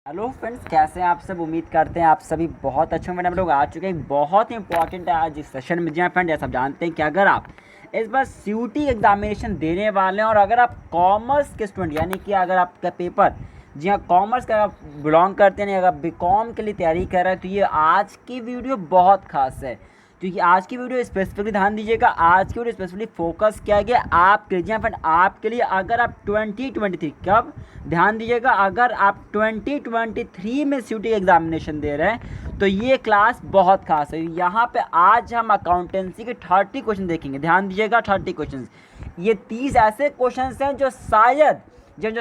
Hello friends, कैसे हैं आप सब। उम्मीद करते हैं आप सभी बहुत अच्छे होंगे। हम लोग आ चुके हैं, बहुत ही इंपॉर्टेंट है आज इस सेशन में। जी हाँ फ्रेंड, जैसे आप जानते हैं कि अगर आप इस बार सीयूटी एग्जामिनेशन देने वाले हैं और अगर आप कॉमर्स के स्टूडेंट यानी कि अगर आपका पेपर जी हाँ कॉमर्स का आप बिलोंग करते हैं, अगर बीकॉम के लिए तैयारी कर रहे हैं, तो ये आज की वीडियो बहुत खास है। क्योंकि आज की वीडियो स्पेसिफिकली ध्यान दीजिएगा, आज की वीडियो स्पेसिफिकली फोकस किया गया आपके लिए फ्रेंड, आपके लिए। अगर आप 2023 कब ध्यान दीजिएगा, अगर आप 2023 में सीयूटी एग्जामिनेशन दे रहे हैं तो ये क्लास बहुत खास है। यहाँ पे आज हम अकाउंटेंसी के 30 क्वेश्चन देखेंगे। ध्यान दीजिएगा, 30 क्वेश्चन। ये 30 ऐसे क्वेश्चन हैं जो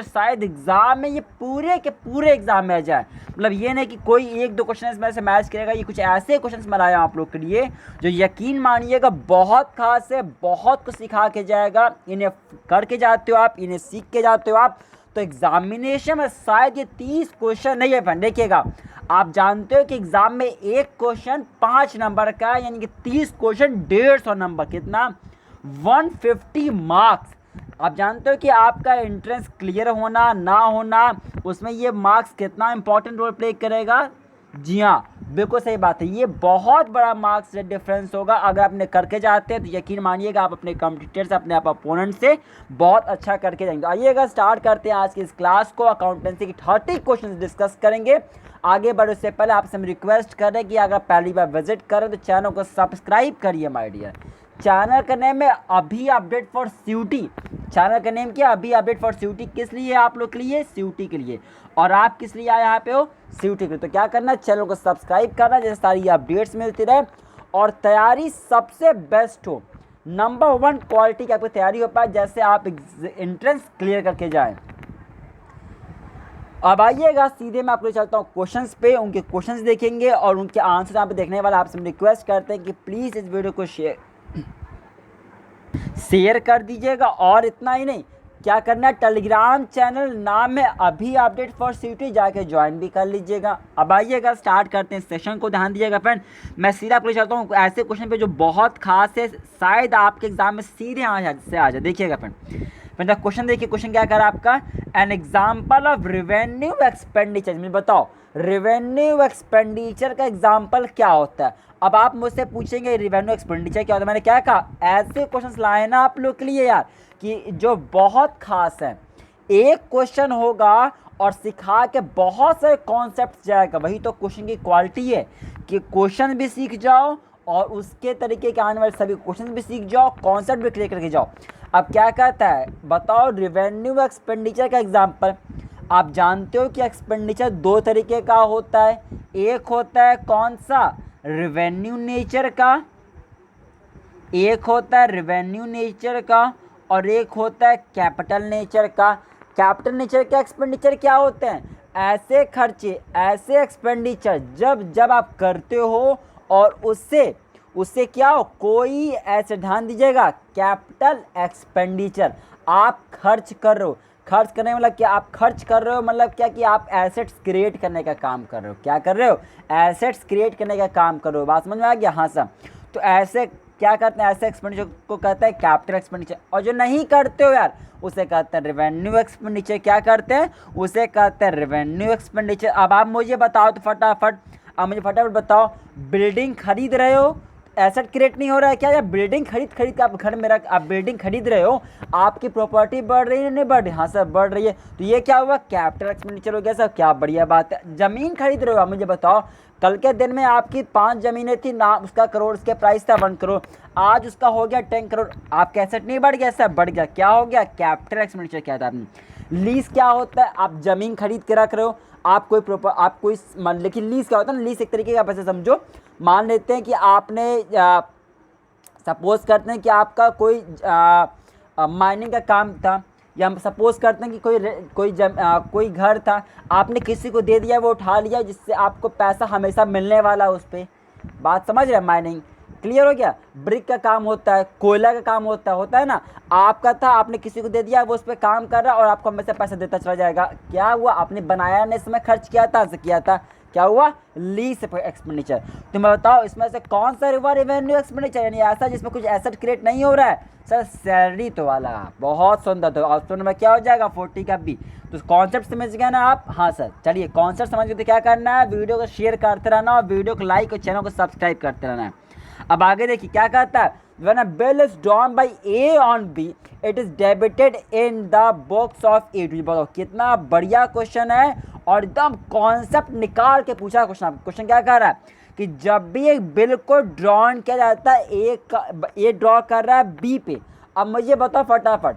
शायद एग्जाम में, ये पूरे के पूरे एग्जाम में आ जाए। मतलब ये नहीं कि कोई एक दो क्वेश्चन इसमें से मैच करेगा, ये कुछ ऐसे क्वेश्चन में लाया आप लोग के लिए जो यकीन मानिएगा बहुत खास है, बहुत कुछ सिखा के जाएगा। इन्हें करके जाते हो आप, इन्हें सीख के जाते हो आप, तो एग्जामिनेशन में शायद ये 30 क्वेश्चन नहीं है फ्रेंड। देखिएगा, आप जानते हो कि एग्जाम में एक क्वेश्चन 5 नंबर का है, यानी कि 30 क्वेश्चन 150 नंबर, कितना 150 मार्क्स। आप जानते हो कि आपका एंट्रेंस क्लियर होना ना होना, उसमें ये मार्क्स कितना इंपॉर्टेंट रोल प्ले करेगा। जी हाँ, बिल्कुल सही बात है, ये बहुत बड़ा मार्क्स डिफरेंस होगा। अगर आपने करके जाते हैं तो यकीन मानिएगा आप अपने कॉम्पिटिटर से, अपने आप अपोनेंट से बहुत अच्छा करके जाएंगे। आइएगा स्टार्ट करते हैं आज की इस क्लास को। अकाउंटेंसी की 30 क्वेश्चन डिस्कस करेंगे। आगे बढ़ने से पहले आपसे हम रिक्वेस्ट कर रहे हैं कि अगर पहली बार विजिट करें तो चैनल को सब्सक्राइब करिए माय डियर। चैनल का नेम है अभी अपडेट फॉर सीयूटी। चैनल का नेम क्या, अभी अपडेट फॉर सीयूटी। किस लिए आप लोग के लिए, सीयूटी के लिए। और आप किस लिए आए यहाँ पे हो, सीयूटी के लिए। तो क्या करना है, चैनल को सब्सक्राइब करना, जैसे सारी अपडेट्स मिलती रहे और तैयारी सबसे बेस्ट हो, नंबर 1 क्वालिटी की आपकी तैयारी हो पाए, जैसे आप एंट्रेंस क्लियर करके जाएं। अब आइएगा सीधे मैं आपको चलता हूँ क्वेश्चंस पे। उनके क्वेश्चंस देखेंगे और उनके आंसर यहाँ पे देखने वाला। आपसे रिक्वेस्ट करते हैं कि प्लीज़ इस वीडियो को शेयर कर दीजिएगा। और इतना ही नहीं, क्या करना है, टेलीग्राम चैनल नाम है अभी अपडेट फॉर सीयूटी, जाके ज्वाइन भी कर लीजिएगा। अब आइएगा स्टार्ट करते हैं सेशन को। ध्यान दीजिएगा फ्रेंड, मैं सीधा आपको चाहता हूँ ऐसे क्वेश्चन पे जो बहुत खास है, शायद आपके एग्जाम में सीधे आ जाए। देखिएगा फ्रेंड, क्वेश्चन देखिए। क्वेश्चन क्या कर रहा है आपका, an example of revenue expenditure. मुझे बताओ रिवेन्यू एक्सपेंडिचर का एग्जाम्पल क्या होता है। अब आप मुझसे पूछेंगे रिवेन्यू एक्सपेंडिचर क्या होता है। मैंने क्या कहा, ऐसे क्वेश्चंस लाए ना आप लोग के लिए यार कि जो बहुत खास है। एक क्वेश्चन होगा और सिखा के बहुत सारे कॉन्सेप्ट जाएगा। वही तो क्वेश्चन की क्वालिटी है कि क्वेश्चन भी सीख जाओ और उसके तरीके के आने वाले सभी क्वेश्चन भी सीख जाओ, कॉन्सेप्ट भी क्लियर करके जाओ। अब क्या कहता है, बताओ रिवेन्यू एक्सपेंडिचर का एग्जाम्पल। आप जानते हो कि एक्सपेंडिचर 2 तरीके का होता है। एक होता है कौन सा, रेवेन्यू नेचर का, एक होता है रेवेन्यू नेचर का और एक होता है कैपिटल नेचर का। कैपिटल नेचर का एक्सपेंडिचर क्या होते हैं, ऐसे खर्चे, ऐसे एक्सपेंडिचर जब आप करते हो और उससे क्या हो, कोई ऐसे, ध्यान दीजिएगा, कैपिटल एक्सपेंडिचर आप खर्च कर रहे हो। खर्च करने मतलब क्या, आप खर्च कर रहे हो मतलब क्या कि आप एसेट्स क्रिएट करने का काम कर रहे हो। क्या कर रहे हो, एसेट्स क्रिएट करने का काम कर रहे हो। बात समझ में आ गया, हाँ सर। तो ऐसे क्या करते हैं, ऐसे एक्सपेंडिचर को कहते हैं कैपिटल एक्सपेंडिचर। और जो नहीं करते हो यार, उसे कहते हैं रेवेन्यू एक्सपेंडिचर। क्या करते हैं, उसे कहते हैं रेवेन्यू एक्सपेंडिचर। अब आप मुझे बताओ तो फटाफट, आप मुझे फटाफट बताओ, बिल्डिंग खरीद रहे हो, एसेट क्रिएट नहीं हो रहा है क्या, या बिल्डिंग खरीद के आप घर में रख, आप बिल्डिंग खरीद रहे हो, आपकी प्रॉपर्टी बढ़ रही है नहीं बढ़ रही, हाँ सर बढ़ रही है, तो ये क्या हुआ, कैपिटल एक्सपेंडिचर हो गया सर। क्या बढ़िया बात है। जमीन खरीद रहे हो, आप मुझे बताओ, कल के दिन में आपकी 5 जमीनें थी ना, उसका करोड़, उसके प्राइस था 1 करोड़, आज उसका हो गया 10 करोड़, आपका एसेट नहीं बढ़ गया सर, बढ़ गया। क्या हो गया, कैपिटल एक्सपेंडिचर किया था आपने। लीज क्या होता है, आप जमीन खरीद के रख रहे हो, आप कोई लेकिन लीज क्या होता है ना, लीज एक तरीके का, पैसे समझो, मान लेते हैं कि आपने सपोज करते हैं कि आपका कोई माइनिंग का काम था, या हम सपोज करते हैं कि कोई घर था, आपने किसी को दे दिया, वो उठा लिया, जिससे आपको पैसा हमेशा मिलने वाला उस पर। बात समझ रहे हैं, माइनिंग क्लियर हो गया। ब्रिक का काम होता है, कोयला का काम होता है ना, आपका था, आपने किसी को दे दिया, वो उस पर काम कर रहा और आपको हमेशा पैसा देता चला जाएगा। क्या हुआ, आपने बनाया नहीं, समय खर्च किया था, क्या हुआ, लीज एक्सपेंडिचर। तो मैं बताओ इसमें से कौन सा हुआ रेवेन्यू एक्सपेंडिचर, यानी ऐसा जिसमें कुछ एसेट क्रिएट नहीं हो रहा है सर, सैलरी तो वाला। बहुत सुंदर। तो ऑप्शन में क्या हो जाएगा 40 का बी। तो कॉन्सेप्ट समझ गए ना आप? हाँ सर, चलिए कॉन्सेप्ट समझ गए तो क्या करना है, वीडियो को शेयर करते रहना और वीडियो को लाइक और चैनल को सब्सक्राइब करते रहना है। अब आगे देखिए क्या कहता है, when a bill is drawn by A on B, it is debited in the books of A to B। बताओ कितना बढ़िया क्वेश्चन है और एकदम कॉन्सेप्ट निकाल के पूछा क्वेश्चन। क्वेश्चन क्या कह रहा है कि जब भी एक बिल को ड्रॉन किया जाता है, ए ड्रॉ कर रहा है बी पे। अब मुझे बताओ फटाफट,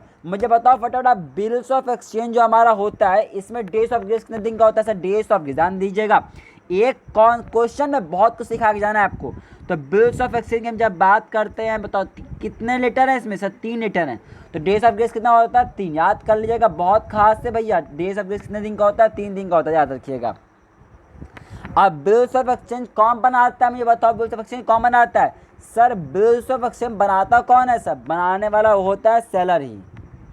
बिल्स ऑफ एक्सचेंज जो हमारा होता है इसमें डेज ऑफ ग्रेस कितने दिन का होता है सर, डेज ऑफ ग्रेस। ध्यान दीजिएगा, एक क्वेश्चन में बहुत कुछ सिखा के जाना है आपको। तो बिल्स ऑफ एक्सचेंज की हम जब बात करते हैं, बताओ कितने लीटर है इसमें सर, 3 लीटर है। तो डेज ऑफ ग्रेस कितना होता है, 3। याद कर लीजिएगा, बहुत खास है भैया। डेज ऑफ ग्रेस कितने दिन का होता है, 3 दिन का होता है, याद रखिएगा। अब बिल्स ऑफ एक्सचेंज कौन बनाता है, मुझे बताओ बिल्स ऑफ एक्सचेंज कौन बनाता है सर? बिल्स ऑफ एक्सचेंज बनाता कौन है सर? बनाने वाला होता है सेलर ही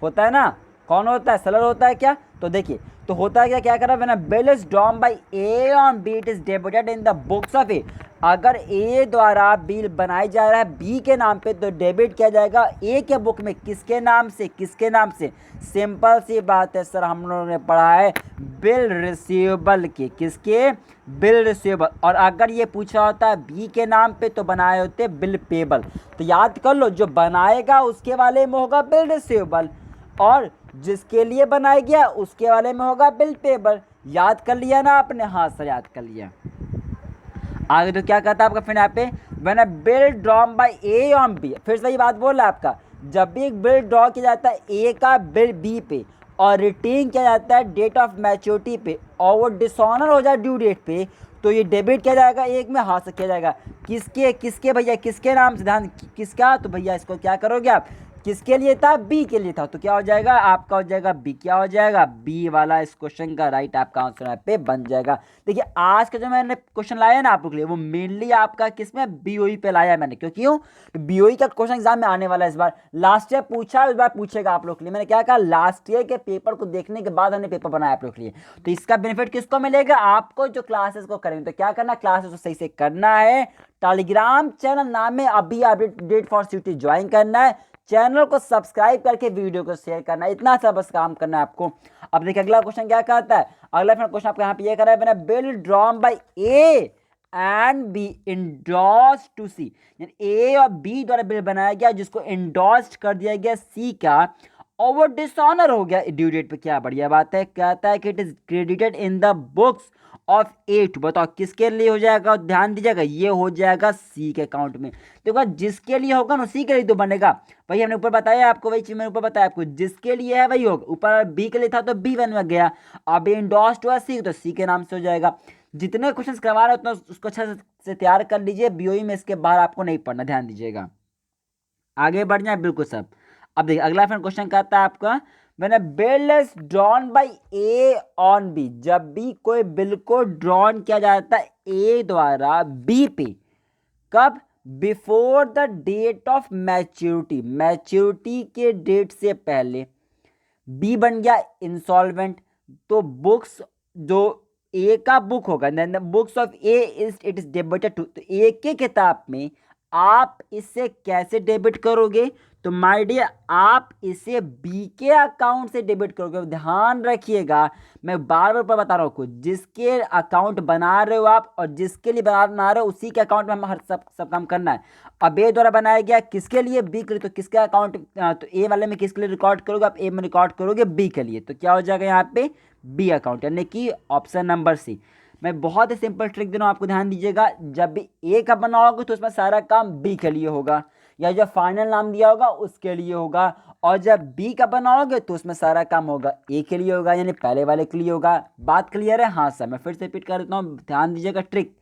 होता है ना। कौन होता है, सेलर होता है क्या? तो देखिए तो होता है क्या कर रहा है, bill is drawn by A on B, it is debited in the books of A. अगर ए द्वारा बिल बनाई जा रहा है बी के नाम पे तो डेबिट किया जाएगा ए के बुक में। किसके नाम से, किसके नाम से? सिंपल सी बात है सर, हम लोगों ने पढ़ा है बिल रिसीवेबल के। किसके? Bill receivable. और अगर ये पूछा होता है बी के नाम पे तो बनाए होते बिल पेबल। तो याद कर लो, जो बनाएगा उसके वाले में होगा बिल रिसीवेबल और जिसके लिए बनाया गया उसके वाले में होगा बिल पेबल। याद कर लिया ना आपने? हाँ सर, याद कर लिया। आगे तो क्या कहता है आपका फिर यहाँ पे, when a bill drawn by A on B. फिर सही बात बोल रहा है आपका, जब भी एक बिल ड्रॉ किया जाता है ए का बिल बी पे और रिटेन किया जाता है डेट ऑफ मैच्योरिटी पे और वो डिसऑनर हो जाए ड्यू डेट पे, तो ये डेबिट किया जाएगा एक में, हाथ से किया जाएगा। किसके भैया, किसके नाम से? ध्यान, किसका? तो भैया इसको क्या करोगे आप, किसके लिए था, बी के लिए था। तो क्या हो जाएगा आपका, हो जाएगा बी। क्या हो जाएगा, बी वाला इस क्वेश्चन का राइट आपका आंसर यहाँ पे बन जाएगा। देखिए आज का जो मैंने क्वेश्चन लाया ना आप लोग के लिए, वो मेनली आपका किसमें, बीओई पे लाया है मैंने। क्यों? तो बीओई का क्वेश्चन एग्जाम में आने वाला है इस बार। लास्ट ईयर पूछा, इस बार पूछेगा आप लोग के लिए। मैंने क्या कहा, लास्ट ईयर के पेपर को देखने के बाद हमने पेपर बनाया आप लोग के लिए। तो इसका बेनिफिट किसको मिलेगा, आपको जो क्लासेस को करेंगे। तो क्या करना, क्लासेस को सही से करना है। टेलीग्राम चैनल नाम में अभी अपडेट फॉर सीटी ज्वाइन करना है, चैनल को सब्सक्राइब करके वीडियो को शेयर करना है, इतना सा बस काम करना है आपको। अब देखिए अगला क्वेश्चन क्या कहता है। अगला क्वेश्चन आपको यहाँ पे ये कर रहा है, bill drawn by A and B endorse to C. A और बी द्वारा बिल बनाया गया जिसको इंडोर्स्ड कर दिया गया सी का और वो डिसऑनर हो गया ड्यू डेट पे। क्या बढ़िया बात है। कहता है कि it is credited in the books of A to. बताओ किसके लिए हो जाएगा, ध्यान दीजिएगा, ये हो जाएगा सी के अकाउंट में। देखो जिसके लिए होगा ना उसी के लिए तो बनेगा। वही हमने ऊपर बताया आपको, वही चीज मैंने ऊपर बताया आपको, जिसके लिए है वही होगा। ऊपर बी के लिए था तो बी बन में गया, अब इंडोर्स्ड हुआ सी तो सी के नाम से हो जाएगा। जितने क्वेश्चन करवा रहे हो उतना उसको अच्छा से तैयार कर लीजिए, बीओई में इसके बाहर आपको नहीं पढ़ना, ध्यान दीजिएगा। आगे बढ़ जाए बिल्कुल सब। अब देखिए अगला क्वेश्चन कहता है आपका, when a bill is drawn by A on B. जब भी कोई बिल को ड्रॉन किया जाता है ए द्वारा बी पे, कब, before the date of maturity, maturity के डेट से पहले। बी बन गया इंसॉल्वेंट, तो बुक्स जो ए का बुक होगा, books of A is it is debited to. तो ए के किताब में आप इसे कैसे डेबिट करोगे, तो माय डियर आप इसे बी के अकाउंट से डेबिट करोगे। ध्यान रखिएगा, मैं बार बार बता रहा हूँ, जिसके अकाउंट बना रहे हो आप और जिसके लिए बना रहे हो उसी के अकाउंट में हम हर सब काम करना है। अब ए द्वारा बनाया गया किसके लिए, बी के लिए, तो किसके अकाउंट, तो ए वाले में किसके लिए रिकॉर्ड करोगे आप, ए में रिकॉर्ड करोगे बी के लिए। तो क्या हो जाएगा यहाँ पे, बी अकाउंट, यानी कि ऑप्शन नंबर सी। मैं बहुत ही सिंपल ट्रिक दे रहा हूँ आपको, ध्यान दीजिएगा। जब भी ए का बना होगा तो उसमें सारा काम बी के लिए होगा, या जो फाइनल नाम दिया होगा उसके लिए होगा। और जब बी का बनाओगे तो उसमें सारा काम होगा ए के लिए होगा, यानी पहले वाले के लिए होगा। बात क्लियर है? हाँ सर, मैं फिर से रिपीट कर देता हूँ, ध्यान दीजिएगा ट्रिक।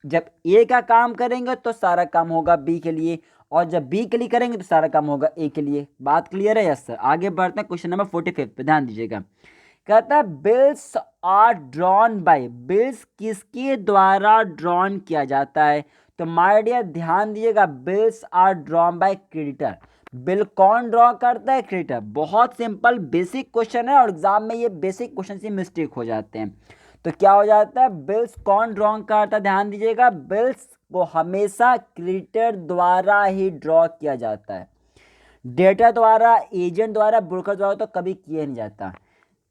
जब ए का काम करेंगे तो सारा काम होगा बी के लिए, और जब बी के लिए करेंगे तो सारा काम होगा ए के लिए। बात क्लियर है? Yes sir. आगे बढ़ते हैं क्वेश्चन नंबर 45 पे, ध्यान दीजिएगा। कहता है bills are drawn by, bills किसके द्वारा ड्रॉन किया जाता है, तो माय डियर ध्यान दीजिएगा, bills are drawn by creditor. Bill कौन ड्रॉ करता है, क्रेडिटर। बहुत सिंपल बेसिक क्वेश्चन है और एग्जाम में ये बेसिक क्वेश्चन से मिस्टेक हो जाते हैं। तो तो क्या हो जाता है, बिल्स कौन ड्रॉ करता है, ध्यान दीजिएगा, बिल्स को हमेशा क्रेडिटर द्वारा ही ड्रॉ किया जाता है, डेटर द्वारा, एजेंट द्वारा, ब्रोकर द्वारा तो कभी किया नहीं जाता,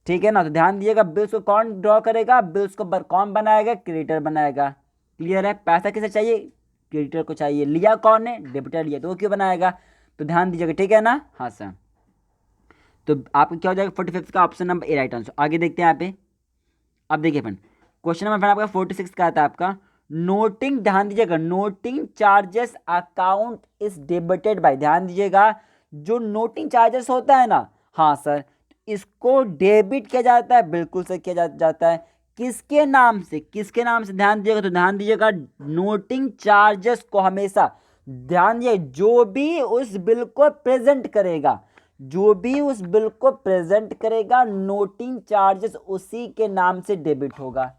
ठीक है ना। तो ध्यान दीजिएगा, बिल्स को कौन ड्रॉ करेगा, बिल्स को कौन बनाएगा, क्रेडिटर बनाएगा। क्लियर है, पैसा किसे चाहिए, क्रेडिटर को चाहिए, लिया कौन ने, डेबिटर लिया, तो वो क्यों बनाएगा, तो ध्यान दीजिएगा, ठीक है ना। हाँ सर, तो आपको क्या हो जाएगा 45 का option number A right answer. आगे देखते हैं यहाँ पे, अब देखिए फ्रेंड, क्वेश्चन नंबर फ्रेंड आपका 46 का आता है आपका, नोटिंग, ध्यान दीजिएगा, noting charges account is debited bye, ध्यान दीजिएगा, जो नोटिंग चार्जेस होता है ना, हाँ सर, इसको डेबिट किया जाता है, बिल्कुल से किया जाता है, किसके नाम से, किसके नाम से, ध्यान दीजिएगा, तो ध्यान दीजिएगा, नोटिंग चार्जेस को हमेशा, ध्यान दीजिए, जो भी उस बिल को प्रेजेंट करेगा, जो भी उस बिल को प्रेजेंट करेगा, नोटिंग चार्जेस उसी के नाम से डेबिट होगा।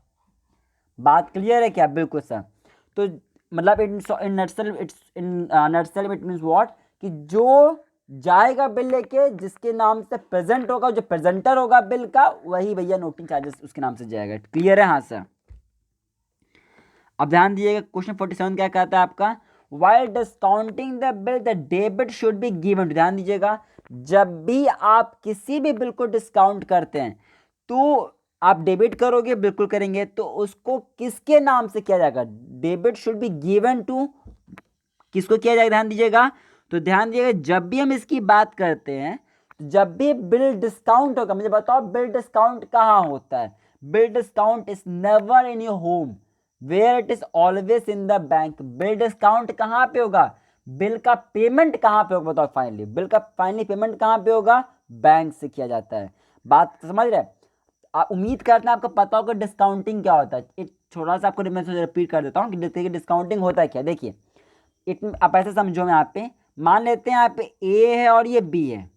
बात क्लियर है क्या, बिल्कुल सर। तो मतलब इन नटसेल इट मींस व्हाट, कि जो जाएगा बिल लेके, जिसके नाम से प्रेजेंट होगा, जो प्रेजेंटर होगा बिल का, वही भैया नोटिंग चार्जेस उसके नाम से जाएगा। क्लियर है, हाँ सर। अब ध्यान दीजिएगा, क्वेश्चन 47 क्या कहता है आपका, while discounting the bill the debit should be given, ध्यान दीजिएगा, जब भी आप किसी भी बिल को डिस्काउंट करते हैं तो आप डेबिट करोगे, बिल्कुल करेंगे, तो उसको किसके नाम से किया जाएगा, debit should be given to, किसको किया जाएगा, ध्यान दीजिएगा, तो ध्यान दीजिएगा, जब भी हम इसकी बात करते हैं, जब भी बिल डिस्काउंट होगा, मुझे बताओ बिल डिस्काउंट कहाँ होता है, bill discount is never in your home, where it is always in the bank. Bill discount कहाँ पे होगा, बिल का पेमेंट कहाँ पे होगा, बताओ फाइनली, बिल का फाइनली पेमेंट कहाँ पे होगा, बैंक से किया जाता है। बात समझ रहे, आप उम्मीद करते हैं आपको पता होगा डिस्काउंटिंग क्या होता है। एक छोटा सा आपको मैं रिपीट कर देता हूँ कि डिस्काउंटिंग होता है क्या। देखिए आप ऐसे समझो, मैं यहाँ पे मान लेते हैं, यहाँ पे ए है और ये बी है,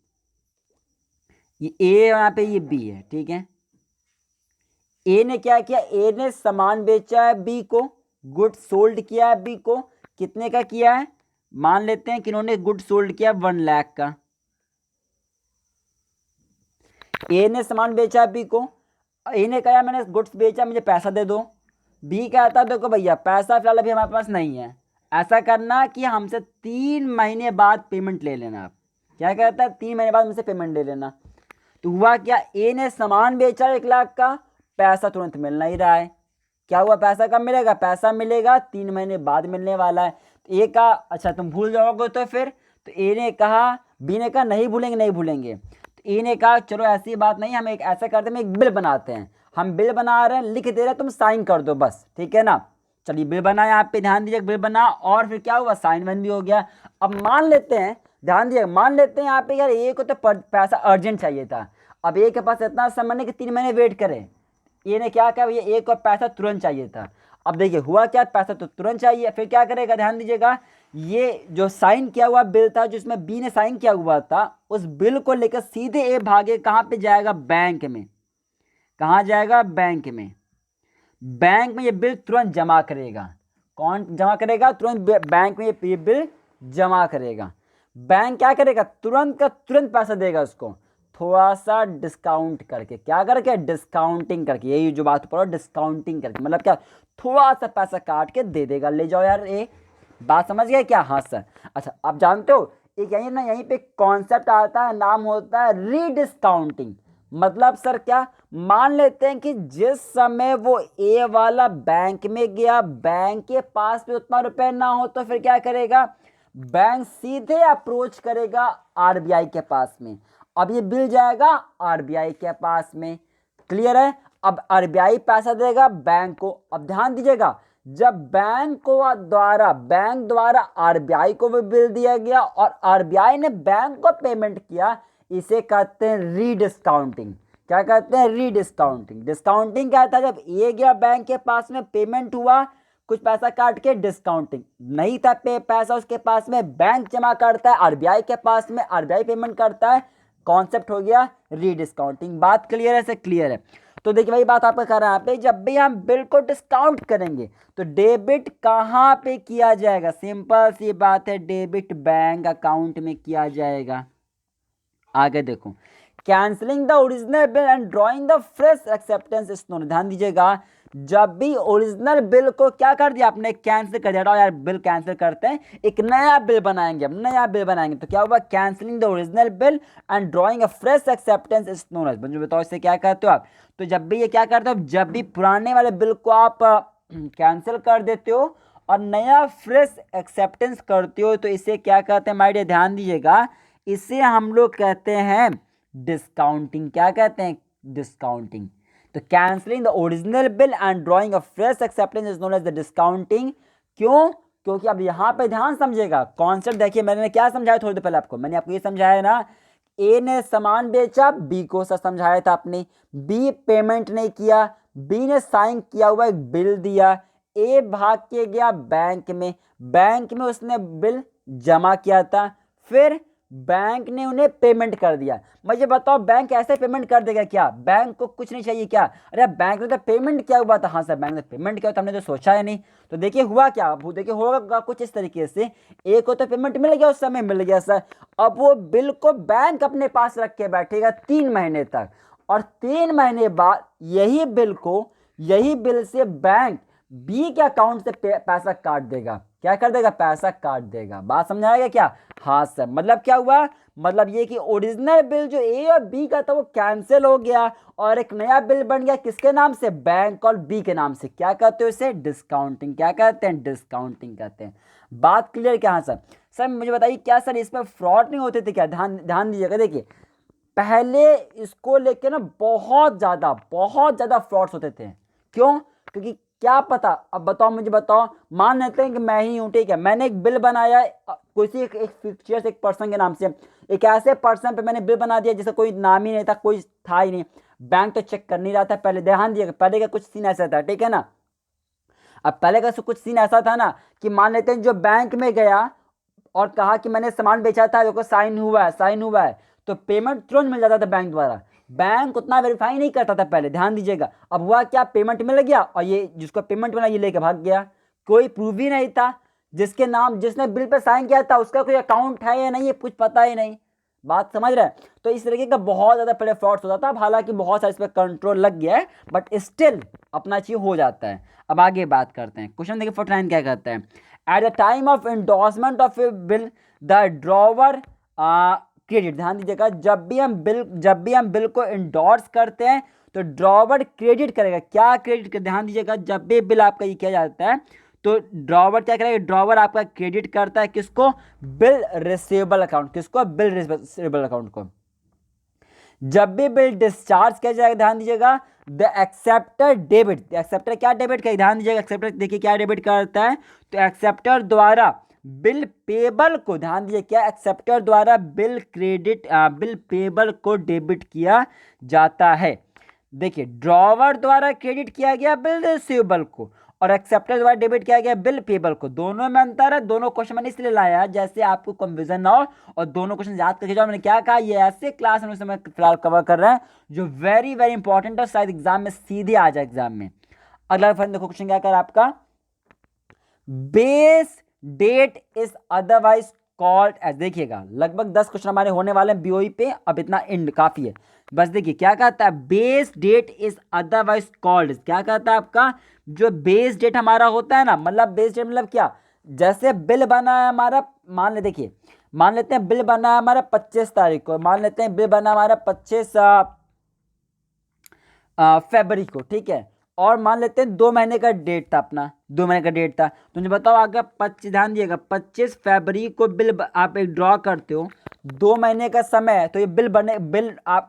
ये ए है और यहाँ पे ये बी है, ठीक है। ए ने क्या किया, ए ने सामान बेचा है बी को, गुड सोल्ड किया है बी को, कितने का किया है, मान लेते हैं कि इन्होंने गुड सोल्ड किया 1 लाख का। ए ने सामान बेचा बी को, ए ने कहा मैंने गुड्स बेचा, मुझे पैसा दे दो। बी कहता देखो भैया पैसा फिलहाल अभी हमारे पास नहीं है, ऐसा करना कि हमसे 3 महीने बाद पेमेंट ले लेना। आप क्या कहता है, 3 महीने बाद मुझसे पेमेंट ले लेना। तो हुआ क्या, ए ने सामान बेचा 1 लाख का, पैसा तुरंत मिल नहीं रहा है। क्या हुआ, पैसा कब मिलेगा, पैसा मिलेगा 3 महीने बाद मिलने वाला है। तो ए का अच्छा तुम भूल जाओगे तो फिर, तो ए ने कहा, बी ने कहा नहीं भूलेंगे नहीं भूलेंगे। तो ए ने कहा चलो ऐसी बात नहीं, हम एक ऐसा करते हैं, एक बिल बनाते हैं, हम बिल बना रहे हैं, लिख दे रहे हैं, तुम साइन कर दो बस, ठीक है ना। चलिए बिल बना, यहाँ पे ध्यान दीजिए, बिल बना और फिर क्या हुआ, साइन वन भी हो गया। अब मान लेते हैं, ध्यान दीजिए, मान लेते हैं यहाँ पे यार ए को तो पैसा अर्जेंट चाहिए था, अब ए के पास इतना समय नहीं कि 3 महीने वेट करें। ए ने क्या कहा, भैया ए को पैसा तुरंत चाहिए था। अब देखिए हुआ क्या, पैसा तो तुरंत चाहिए, फिर क्या करेगा, ध्यान दीजिएगा, ये जो साइन किया हुआ बिल था, जिसमें बी ने साइन किया हुआ था, उस बिल को लेकर सीधे ए भागे कहाँ पे जाएगा, बैंक में। कहाँ जाएगा, बैंक में। बैंक में ये बिल तुरंत जमा करेगा। कौन जमा करेगा, तुरंत बैंक में ये बिल जमा करेगा। बैंक क्या करेगा, तुरंत का तुरंत पैसा देगा उसको, थोड़ा सा डिस्काउंट करके, क्या करके, डिस्काउंटिंग करके, यही जो बात पढ़ो, डिस्काउंटिंग करके, मतलब क्या, थोड़ा सा पैसा काट के दे देगा, ले जाओ यार ए। बात समझ गए क्या, हाँ सर। अच्छा आप जानते हो एक यहीं ना, यहीं पे कॉन्सेप्ट आता है, नाम होता है रीडिस्काउंटिंग। मतलब सर क्या, मान लेते हैं कि जिस समय वो ए वाला बैंक में गया, बैंक के पास में उतना रुपए ना हो, तो फिर क्या करेगा, बैंक सीधे अप्रोच करेगा आरबीआई के पास में। अब ये बिल जाएगा आरबीआई के पास में। क्लियर है, अब आरबीआई पैसा देगा बैंक को। अब ध्यान दीजिएगा, जब बैंक द्वारा आरबीआई को भी बिल दिया गया और आरबीआई ने बैंक को पेमेंट किया, इसे कहते हैं रीडिस्काउंटिंग। क्या कहते हैं, रीडिस्काउंटिंग। डिस्काउंटिंग क्या था, जब ए गया बैंक के पास में, पेमेंट हुआ, कुछ पैसा काट के, डिस्काउंटिंग नहीं था पैसा उसके पास में, बैंक जमा करता है आरबीआई के पास में, आरबीआई पेमेंट करता है, कॉन्सेप्ट हो गया रीडिस्काउंटिंग। बात क्लियर है, से क्लियर है। तो देखिए भाई बात आपका कर रहा है यहाँ पे, जब भी हम बिल को डिस्काउंट करेंगे तो डेबिट कहाँ पे किया जाएगा, सिंपल सी बात है, डेबिट बैंक अकाउंट में किया जाएगा। आगे देखो, cancelling the original bill and drawing the fresh acceptance is known. ध्यान दीजिएगा, जब भी ओरिजिनल बिल को क्या कर दिया आपने, कैंसिल कर दिया, यार बिल कैंसिल करते हैं, एक नया बिल बनाएंगे, अब नया बिल बनाएंगे, तो क्या हुआ, cancelling the original bill and drawing a fresh acceptance is known as. मुझे बताओ इससे क्या कहते हो आप। तो जब भी ये क्या करते हो, जब भी पुराने वाले बिल को आप कैंसिल कर देते हो और नया फ्रेश एक्सेप्टेंस करते हो, तो इसे क्या कहते हैं माय डियर, ध्यान दीजिएगा, इसे हम लोग कहते हैं डिस्काउंटिंग। क्या कहते हैं, डिस्काउंटिंग। तो cancelling the original bill and drawing a fresh acceptance is known as the discounting. क्यों, क्योंकि अब यहां पे ध्यान समझिएगा, कॉन्सेप्ट देखिए, मैंने क्या समझाया थोड़ी देर पहले आपको, मैंने आपको ये समझाया ना, ए ने सामान बेचा, बी को समझाया था आपने, बी पेमेंट नहीं किया, बी ने साइन किया हुआ एक बिल दिया, ए भाग के गया बैंक में, बैंक में उसने बिल जमा किया था, फिर बैंक ने उन्हें पेमेंट कर दिया। मुझे बताओ बैंक ऐसे पेमेंट कर देगा क्या, बैंक को कुछ नहीं चाहिए क्या, अरे बैंक ने तो पेमेंट किया हुआ था, हाँ सर बैंक ने पेमेंट किया, तो हमने तो सोचा है नहीं। तो देखिए हुआ क्या, अब देखिए होगा कुछ इस तरीके से, ए को तो पेमेंट मिल गया, उस समय मिल गया सर, अब वो बिल को बैंक अपने पास रख के बैठेगा 3 महीने तक, और 3 महीने बाद यही बिल से बैंक बी के अकाउंट से पैसा काट देगा, क्या कर देगा, पैसा काट देगा। बात समझ आएगा क्या, हाँ सर। मतलब क्या हुआ, मतलब ये कि ओरिजिनल बिल जो ए और बी का था वो कैंसिल हो गया और एक नया बिल बन गया, किसके नाम से, बैंक और बी के नाम से। क्या कहते हो इसे, डिस्काउंटिंग। क्या कहते हैं, डिस्काउंटिंग कहते हैं। बात क्लियर क्या, हाँ सर। सर मुझे बताइए क्या सर इसमें फ्रॉड नहीं होते थे क्या, ध्यान ध्यान दीजिएगा, देखिए पहले इसको लेके ना बहुत ज्यादा फ्रॉड्स होते थे। क्यों, क्योंकि क्या पता, अब बताओ मुझे बताओ, मान लेते हैं कि मैं ही हूं, ठीक है, मैंने एक बिल बनाया किसी एक फिक्चर एक पर्सन के नाम से, एक ऐसे पर्सन पे मैंने बिल बना दिया जिसे कोई नाम ही नहीं था, कोई था ही नहीं, बैंक तो चेक कर नहीं रहा था। पहले ध्यान दिएगा, पहले का कुछ सीन ऐसा था, ठीक है ना। अब पहले का कुछ सीन ऐसा था ना कि मान लेते हैं जो बैंक में गया और कहा कि मैंने सामान बेचा था, देखो साइन हुआ है, तो पेमेंट तुरंत मिल जाता था बैंक द्वारा। बैंक उतना वेरीफाई नहीं करता था पहले, ध्यान दीजिएगा। अब हुआ क्या, पेमेंट मिल गया और ये जिसको पेमेंट मिला ये लेके भाग गया, कोई प्रूफ ही नहीं था, जिसके नाम जिसने बिल पे साइन किया था उसका कोई अकाउंट है या नहीं ये कुछ पता ही नहीं। बात समझ रहे हैं। तो इस तरीके का बहुत ज्यादा पहले फ्रॉड्स होता था, हालांकि बहुत सारे इस पर कंट्रोल लग गया है, बट स्टिल अपना चीज हो जाता है। अब आगे बात करते हैं, क्वेश्चन देखिए 49 क्या कहता है, at the time of endorsement of A bill the drawer credit. ध्यान दीजिएगा, जब भी हम बिल को इंडोर्स करते हैं तो ड्रॉवर क्रेडिट करेगा। क्या क्रेडिट कर, ध्यान दीजिएगा, जब भी बिल आपका ये किया जाता है तो ड्रॉवर क्या करेगा, ड्रॉवर आपका क्रेडिट करता है किसको, बिल रिसीवेबल अकाउंट, किसको, बिल रिसीवेबल अकाउंट को। जब भी बिल डिस्चार्ज किया जाएगा, ध्यान दीजिएगा, द एक्सेप्टर डेबिट, एक्सेप्टर क्या डेबिट करेगा, ध्यान दीजिएगा, एक्सेप्टर देखिए क्या डेबिट करता है, तो एक्सेप्टर द्वारा बिल पेबल को, ध्यान दीजिए क्या, एक्सेप्टर द्वारा बिल पेबल को डेबिट किया जाता है। देखिए ड्रॉवर द्वारा क्रेडिट किया गया बिल रिसीवेबल को और एक्सेप्टर द्वारा डेबिट किया गया बिल पेबल को, दोनों में अंतर है। दोनों क्वेश्चन मैंने इसलिए लाया जैसे आपको कंफ्यूजन ना हो और दोनों क्वेश्चन याद करके जाओ। मैंने क्या कहा, ये ऐसे क्लास में मैं फिलहाल कवर कर रहा है जो वेरी वेरी इंपॉर्टेंट है, शायद एग्जाम में सीधे आ जाए एग्जाम में। अगला देखो क्वेश्चन क्या कर आपका, base date is otherwise called as. देखिएगा लगभग 10 क्वेश्चन हमारे होने वाले हैं बीओई पे, अब इतना एंड काफी है। बस देखिए क्या कहता है, base date is otherwise called, क्या कहता है आपका, जो बेस डेट हमारा होता है ना, मतलब बेस डेट मतलब क्या, जैसे बिल बना है हमारा, मान लेते हैं बिल बना है हमारा 25 तारीख को, मान लेते हैं बिल बना हमारा 25 फरवरी को, ठीक है, और मान लेते हैं 2 महीने का डेट था अपना, 2 महीने का डेट था, तो मुझे बताओ अगर 25, ध्यान दिएगा, 25 फरवरी को बिल आप एक ड्रॉ करते हो, 2 महीने का समय है, तो ये बिल आप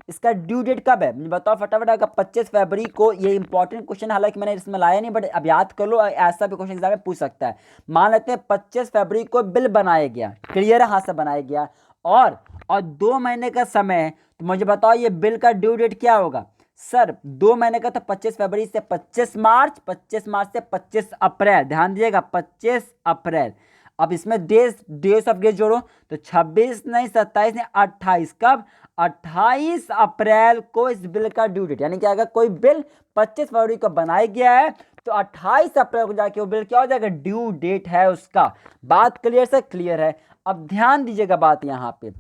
इसका ड्यू डेट कब है, मुझे बताओ फटाफट। अगर 25 फरवरी को, ये इंपॉर्टेंट क्वेश्चन, हालांकि मैंने इसमें लाया नहीं बट अब याद कर लो, ऐसा भी क्वेश्चन एग्जाम में पूछ सकता है। मान लेते हैं 25 फरवरी को बिल बनाया गया, क्लियर है, हाथ से बनाया गया, और 2 महीने का समय है, तो मुझे बताओ ये बिल का ड्यू डेट क्या होगा। सर 2 महीने का तो 25 फरवरी से 25 मार्च, 25 मार्च से 25 अप्रैल, ध्यान दीजिएगा 25 अप्रैल। अब इसमें डेज ऑफ डेज जोड़ो, तो 26 नहीं 27 नहीं 28, कब, 28 अप्रैल को इस बिल का ड्यू डेट, यानी कि अगर कोई बिल 25 फरवरी को बनाया गया है तो 28 अप्रैल को जाके वो बिल क्या हो जाएगा, ड्यू डेट है उसका। बात क्लियर से क्लियर है। अब ध्यान दीजिएगा बात यहाँ पे,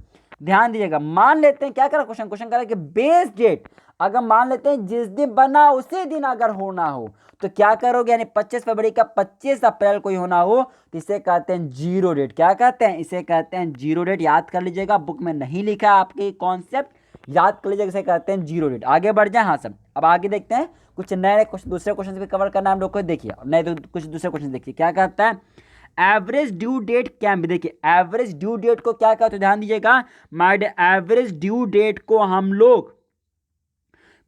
ध्यान दीजिएगा, मान लेते हैं क्या करा क्वेश्चन करा कि बेस डेट अगर मान लेते हैं जिस दिन बना उसी दिन अगर होना हो तो क्या करोगे, यानी 25 फरवरी का 25 अप्रैल को ही होना हो तो इसे कहते हैं जीरो डेट। क्या कहते हैं, इसे कहते हैं जीरो डेट। याद कर लीजिएगा, बुक में नहीं लिखा है आपके कॉन्सेप्ट, याद कर लीजिएगा, इसे कहते हैं जीरो डेट। आगे बढ़ जाए। हाँ सब, अब आगे देखते हैं कुछ नए क्वेश्चन, दूसरे क्वेश्चन भी कवर करना है हम लोग को। देखिए नए तो कुछ दूसरे क्वेश्चन देखिए क्या कहता है, average due date can be. देखिए एवरेज ड्यू डेट को क्या कहते हैं, ध्यान दीजिएगा my dear, average due date को हम लोग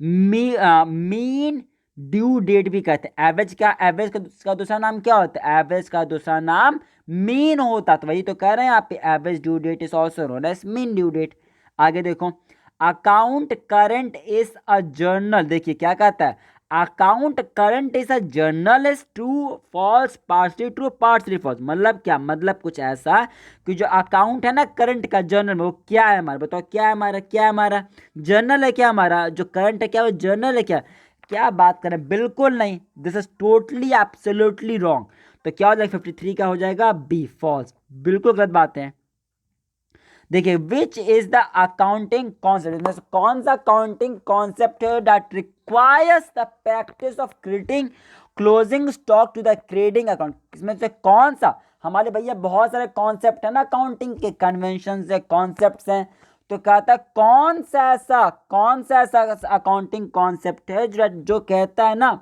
मीन ड्यू डेट भी कहते हैं। एवरेज क्या, एवरेज का दूसरा नाम क्या होता है, एवरेज का दूसरा नाम मीन होता है। तो वही तो कह रहे हैं आप, average due date is also known as mean due date. आगे देखो, account current is a journal. देखिए क्या कहता है, account current is a journal is true false, partly true partly false. मतलब क्या, मतलब कुछ ऐसा कि जो अकाउंट है ना करंट का जर्नल में, वो क्या है हमारा, बताओ क्या है हमारा, क्या है हमारा जर्नल है क्या हमारा, जो करंट है क्या वो जर्नल है क्या, क्या बात करें, बिल्कुल नहीं, this is totally absolutely wrong. तो क्या हो जाएगा 53 का हो जाएगा बी फॉल्स, बिल्कुल गलत बात है। देखिए which is the accounting concept, इसमें से कौन सा अकाउंटिंग कॉन्सेप्ट है that requires the practice of creating closing stock to the trading account. इसमें से कौन सा, हमारे भैया बहुत सारे कॉन्सेप्ट है ना अकाउंटिंग के, कन्वेंशन है, कॉन्सेप्ट हैं, तो कहता है कौन सा ऐसा अकाउंटिंग कॉन्सेप्ट है जो कहता है ना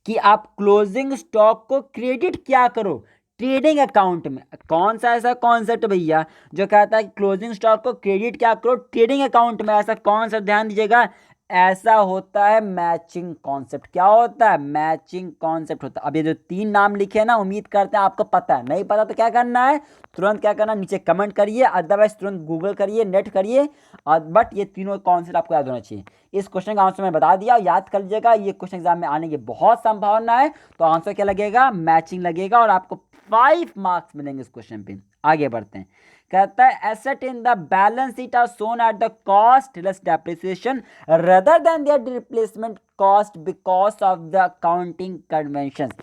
कि आप क्लोजिंग स्टॉक को क्रेडिट क्या करो ट्रेडिंग अकाउंट में। कौन सा ऐसा कॉन्सेप्ट भैया जो कहता है कि क्लोजिंग स्टॉक को क्रेडिट क्या करो ट्रेडिंग अकाउंट में, ऐसा कौन सा, ध्यान दीजिएगा, ऐसा होता है मैचिंग कॉन्सेप्ट। क्या होता है, मैचिंग कॉन्सेप्ट होता है। अब ये जो 3 नाम लिखे हैं ना, उम्मीद करते हैं आपको पता है, नहीं पता तो क्या करना है, तुरंत क्या करना, नीचे कमेंट करिए, अदरवाइज तुरंत गूगल करिए, नेट करिए, बट ये तीनों कॉन्सेप्ट आपको याद होना चाहिए। इस क्वेश्चन का आंसर मैं बता दिया, याद कर लीजिएगा, ये क्वेश्चन एग्जाम में आने की बहुत संभावना है। तो आंसर क्या लगेगा, मैचिंग लगेगा, और आपको 5 मार्क्स मिलेंगे इस क्वेश्चन पे। आगे बढ़ते हैं, कहता है asset in the balance sheet are shown at the cost less depreciation rather than their replacement cost because of the accounting conventions।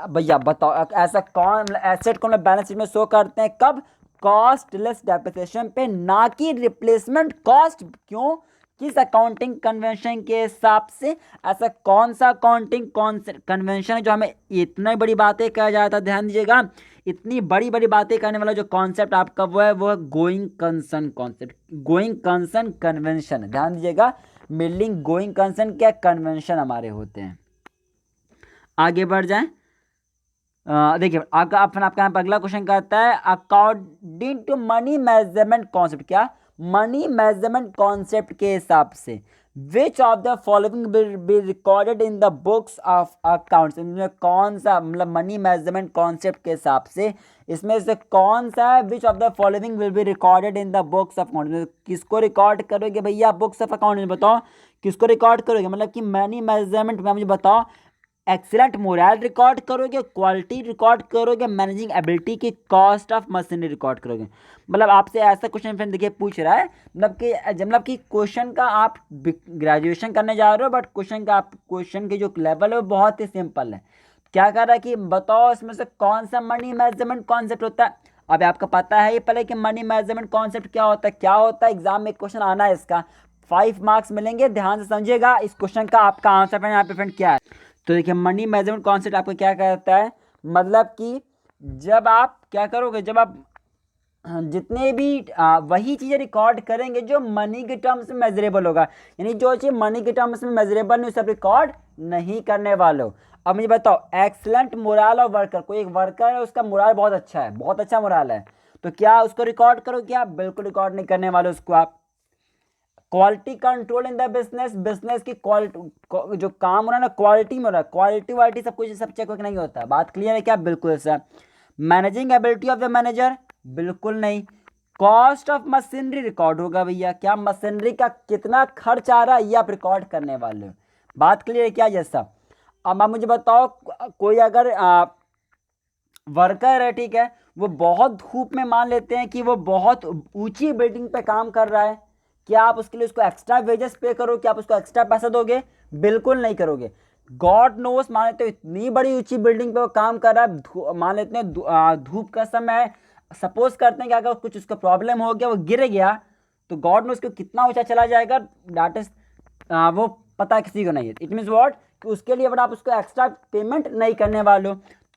भैया बताओ ऐसा कौन एसेट को हम बैलेंस शीट में शो करते हैं, कब, कॉस्ट लेस डेप्रिसिएशन पे, ना कि रिप्लेसमेंट कॉस्ट। क्यों, किस अकाउंटिंग कन्वेंशन के हिसाब से, ऐसा कौन सा अकाउंटिंग कन्वेंशन है जो हमें इतनी बड़ी बातें कहा जाता है। ध्यान दीजिएगा, इतनी बड़ी बड़ी बातें करने वाला जो कॉन्सेप्ट आपका वो है going concern concept, going concern convention. ध्यान दीजिएगा, मिलिंग गोइंग कंसर्न क्या कन्वेंशन हमारे होते हैं। आगे बढ़ जाएं, देखिए अपन आपका यहाँ पर अगला क्वेश्चन कहता है according to money measurement concept, क्या, मनी मेजरमेंट कॉन्सेप्ट के हिसाब से which of the following will be recorded in the books of accounts. इनमें कौन सा, मतलब मनी मेजरमेंट कॉन्सेप्ट के हिसाब से इसमें से कौन सा है, विच of the following will be recorded in the books of account. किसको रिकॉर्ड करोगे भैया, बुक्स ऑफ अकाउंट में बताओ किसको रिकॉर्ड करोगे, मतलब कि मनी मेजरमेंट में मुझे बताओ, एक्सीलेंट मोरल रिकॉर्ड करोगे, क्वालिटी रिकॉर्ड करोगे, मैनेजिंग एबिलिटी की, कॉस्ट ऑफ मशीनरी रिकॉर्ड करोगे। मतलब आपसे ऐसा क्वेश्चन फ्रेंड देखिए पूछ रहा है, मतलब कि क्वेश्चन का आप ग्रेजुएशन करने जा रहे हो, बट क्वेश्चन के जो लेवल है वो बहुत ही सिंपल है। क्या कर रहा है कि बताओ इसमें से कौन सा मनी मेजरमेंट कॉन्सेप्ट होता है। अब आपको पता है ये पहले कि मनी मेजरमेंट कॉन्सेप्ट क्या होता है, क्या होता है, एग्जाम में क्वेश्चन आना है इसका, 5 मार्क्स मिलेंगे, ध्यान से समझिएगा। इस क्वेश्चन का आपका आंसर यहाँ पे फ्रेंड क्या है, तो देखिए मनी मेजरमेंट कॉन्सेप्ट आपको क्या कहता है, मतलब कि जब आप क्या करोगे, जब आप जितने भी वही चीज़ें रिकॉर्ड करेंगे जो मनी के टर्म्स में मेजरेबल होगा, यानी जो चीज़ मनी के टर्म्स में मेजरेबल नहीं सब रिकॉर्ड नहीं करने वाले हो। अब मुझे बताओ एक्सलेंट मोरल ऑफ वर्कर, कोई एक वर्कर है उसका मोरल बहुत अच्छा है, बहुत अच्छा मोरल है, तो क्या उसको रिकॉर्ड करो, क्या बिल्कुल रिकॉर्ड नहीं करने वाले उसको आप। Quality control in the business, business की क्वालिटी जो काम हो रहा है ना क्वालिटी में हो रहा है, क्वालिटी वालिटी सब कुछ सब चेक नहीं होता, बात क्लियर है क्या, बिल्कुल ऐसा। Managing ability of the manager, बिल्कुल नहीं। कॉस्ट ऑफ मशीनरी रिकॉर्ड होगा भैया, क्या मशीनरी का कितना खर्च आ रहा है ये आप रिकॉर्ड करने वाले हो, बात क्लियर है क्या जैसा। अब आप मुझे बताओ कोई अगर वर्कर है, ठीक है, वो बहुत धूप में मान लेते हैं कि वो बहुत ऊंची बिल्डिंग पे काम कर रहा है, क्या आप उसके लिए उसको एक्स्ट्रा वेजेस पे करो, क्या आप उसको एक्स्ट्रा पैसा दोगे, बिल्कुल नहीं करोगे। गॉड नोस मान लेते हो इतनी बड़ी ऊंची बिल्डिंग पे वो काम कर रहा है, मान लेते हैं धूप का समय है, सपोज करते हैं कि अगर कुछ उसका प्रॉब्लम हो गया, वो गिर गया, तो गॉड नोस को कितना ऊंचा चला जाएगा, दैट इज वो पता किसी को नहीं है। इट मीन्स व्हाट, कि उसके लिए बट आप उसको एक्स्ट्रा पेमेंट नहीं करने वाले हो।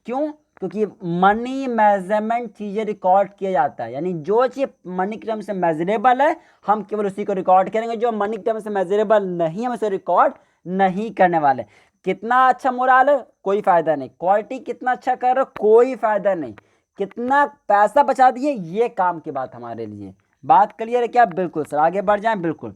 क्यों? क्योंकि मनी मेजरमेंट चीज़ें रिकॉर्ड किया जाता है, यानी जो चीज़ मनी के टर्म से मेजरेबल है हम केवल उसी को रिकॉर्ड करेंगे, जो मनी के टर्म से मेजरेबल नहीं हम उसे रिकॉर्ड नहीं करने वाले। कितना अच्छा मोरल है, कोई फ़ायदा नहीं। क्वालिटी कितना अच्छा कर रहे हो, कोई फ़ायदा नहीं। कितना पैसा बचा दिए, ये काम की बात हमारे लिए। बात क्लियर है क्या? बिल्कुल सर, आगे बढ़ जाएं। बिल्कुल।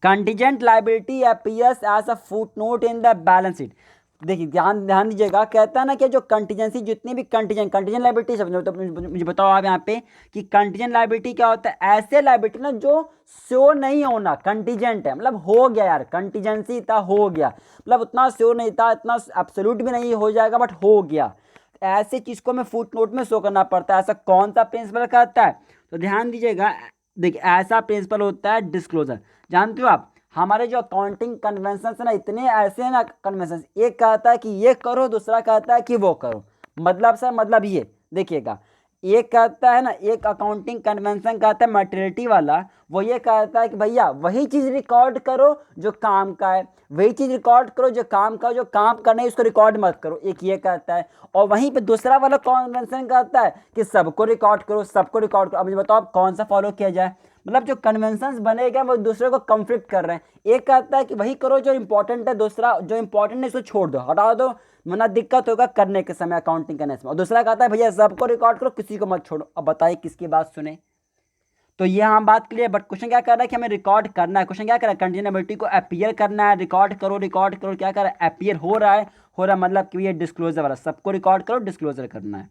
Contingent liability appears as a footnote in the balance sheet. देखिए ध्यान दीजिएगा, कहता है ना कि जो कंटीजेंसी, जितनी भी कंटीजेंट लाइबिलिटी समझो, तो मुझे बताओ आप यहाँ पे कि कंटीजेंट लाइबिलिटी क्या होता है? ऐसे लाइबिलिटी ना जो श्योर नहीं होना, कंटीजेंट है मतलब हो गया यार, कंटीजेंसी था हो गया, मतलब उतना श्योर नहीं था, इतना एब्सोल्यूट भी नहीं हो जाएगा बट हो गया, ऐसे चीज़ को हमें फुट नोट में शो करना पड़ता है। ऐसा कौन सा प्रिंसिपल कहता है? तो ध्यान दीजिएगा, देखिए ऐसा प्रिंसिपल होता है डिस्क्लोजर। जानते हो आप, हमारे जो अकाउंटिंग कन्वेंशन है ना, इतने ऐसे हैं ना कन्वेंशन, एक कहता है कि ये करो, दूसरा कहता है कि वो करो। मतलब सर, मतलब ये देखिएगा, एक कहता है ना, एक अकाउंटिंग कन्वेंशन कहता है मैटेरियलिटी वाला, वो ये कहता है कि भैया वही चीज़ रिकॉर्ड करो जो काम का है, वही चीज़ रिकॉर्ड करो जो काम का, जो काम करना है उसको रिकॉर्ड मत करो, एक ये कहता है। और वहीं पे दूसरा वाला कन्वेंशन कहता है कि सबको रिकॉर्ड करो, सबको रिकॉर्ड करो। अब मुझे बताओ आप कौन सा फॉलो किया जाए? मतलब जो कन्वेंशंस बने गए वो दूसरे को कन्फ्लिक्ट कर रहे हैं। एक कहता है कि वही करो जो इंपॉर्टेंट है, दूसरा जो इंपॉर्टेंट है इसको छोड़ दो, हटा दो, वरना दिक्कत होगा करने के समय, अकाउंटिंग करने समय। और दूसरा कहता है भैया सबको रिकॉर्ड करो, किसी को मत छोड़ो। अब बताइए किसकी बात सुने? तो ये हम बात क्लियर। बट क्वेश्चन क्या कर रहा है कि हमें रिकॉर्ड करना है। क्वेश्चन क्या कर रहा है? कंटीजेंट को अपीयर करना है, रिकॉर्ड करो, रिकॉर्ड करो। क्या कर रहा है? अपीयर हो रहा है, हो रहा है मतलब कि ये डिस्क्लोजर वाला, सबको रिकॉर्ड करो, डिस्क्लोजर करना है।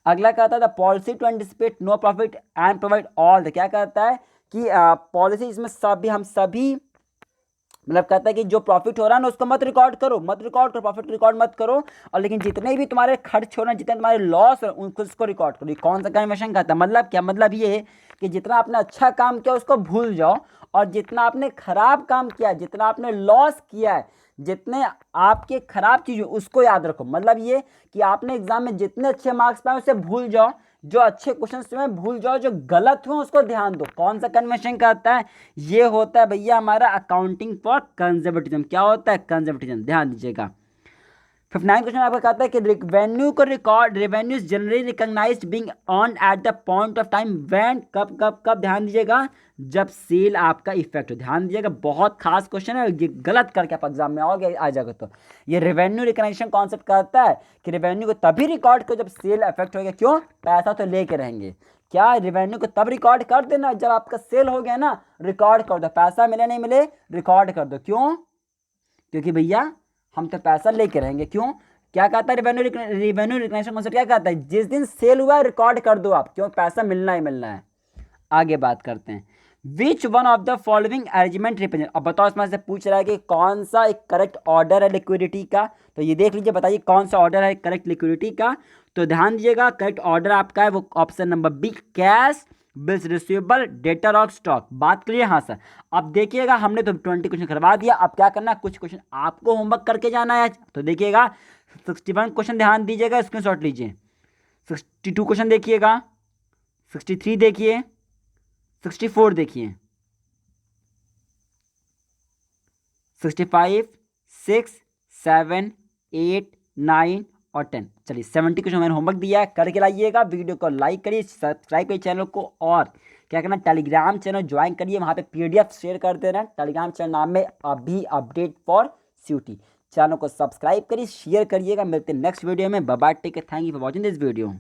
अगला कहता है the policy to anticipate no profit and provide all the, क्या कहता है कि पॉलिसी इसमें सभी, हम सभी, मतलब कहता है कि जो प्रॉफिट हो रहा है ना उसको मत रिकॉर्ड करो, मत रिकॉर्ड करो, प्रॉफिट रिकॉर्ड मत करो, और लेकिन जितने भी तुम्हारे खर्च हो रहे हैं, जितने तुम्हारे लॉस हो रहे हैं उनको उसको रिकॉर्ड करो। ये कौन सा कन्वेंशन कहता है? मतलब क्या? मतलब ये है कि जितना आपने अच्छा काम किया उसको भूल जाओ, और जितना आपने खराब काम किया, जितना आपने लॉस किया है, जितने आपके खराब चीज़ उसको याद रखो। मतलब ये कि आपने एग्जाम में जितने अच्छे मार्क्स पाए उसे भूल जाओ, जो अच्छे क्वेश्चन में भूल जाओ, जो गलत हो उसको ध्यान दो। कौन सा कन्वेंशन कहता है? ये होता है भैया हमारा अकाउंटिंग फॉर कंजर्वेटिज्म। क्या होता है? कंजर्वेटिज्म। ध्यान दीजिएगा। 59 क्वेश्चन आपका कहता है कि रेवेन्यू को record, revenue is generally recognised being on at the point of time when, कब कब कब? ध्यान दीजिएगा, जब सेल आपका इफेक्ट हो। ध्यान दीजिएगा, बहुत खास क्वेश्चन है, ये गलत करके आप एग्जाम में आओगे आ जाएगा। तो ये रेवेन्यू रिकॉग्निशन कॉन्सेप्ट कहता है कि रेवेन्यू को तभी रिकॉर्ड करो जब सेल इफेक्ट हो गया। क्यों? पैसा तो लेके रहेंगे। क्या? रेवेन्यू को तब रिकॉर्ड कर देना जब आपका सेल हो गया ना, रिकॉर्ड कर दो, पैसा मिले नहीं मिले रिकॉर्ड कर दो। क्यों? क्योंकि भैया हम तो पैसा लेके रहेंगे। क्यों? क्या कहता है रेवेन्यू रिकग्निशन कॉन्सेप्ट? क्या कहता है? जिस दिन सेल हुआ है रिकॉर्ड कर दो आप, क्यों? पैसा मिलना ही मिलना है। आगे बात करते हैं, which one of the following arrangement represent. अब बताओ, इसमें से पूछ रहा है कि कौन सा एक करेक्ट ऑर्डर है लिक्विडिटी का। तो ये देख लीजिए, बताइए कौन सा ऑर्डर है करेक्ट लिक्विडिटी का। तो ध्यान दीजिएगा, करेक्ट ऑर्डर आपका है वो option number B, cash, bills receivable, debtor of stock. बात क्लियर? हाँ सर। अब देखिएगा, हमने तो 20 क्वेश्चन करवा दिया, अब क्या करना है, कुछ क्वेश्चन आपको होमवर्क करके जाना है। तो देखिएगा 61 क्वेश्चन ध्यान दीजिएगा, स्क्रीनशॉट लीजिए। 62 क्वेश्चन देखिएगा, 63 देखिए, 64 देखिए, 65, 6, 7, 8, 9 और 10। चलिए 70 क्वेश्चन मैंने होमवर्क दिया है, करके लाइएगा। वीडियो को लाइक करिए, सब्सक्राइब करिए चैनल को, और क्या करना, टेलीग्राम चैनल ज्वाइन करिए, वहाँ पे PDF शेयर कर देना। टेलीग्राम चैनल नाम में अभी अपडेट फॉर CUET। चैनल को सब्सक्राइब करिए, शेयर करिएगा। मिलते हैं नेक्स्ट वीडियो में। Bye bye, take care, thank you for watching this video.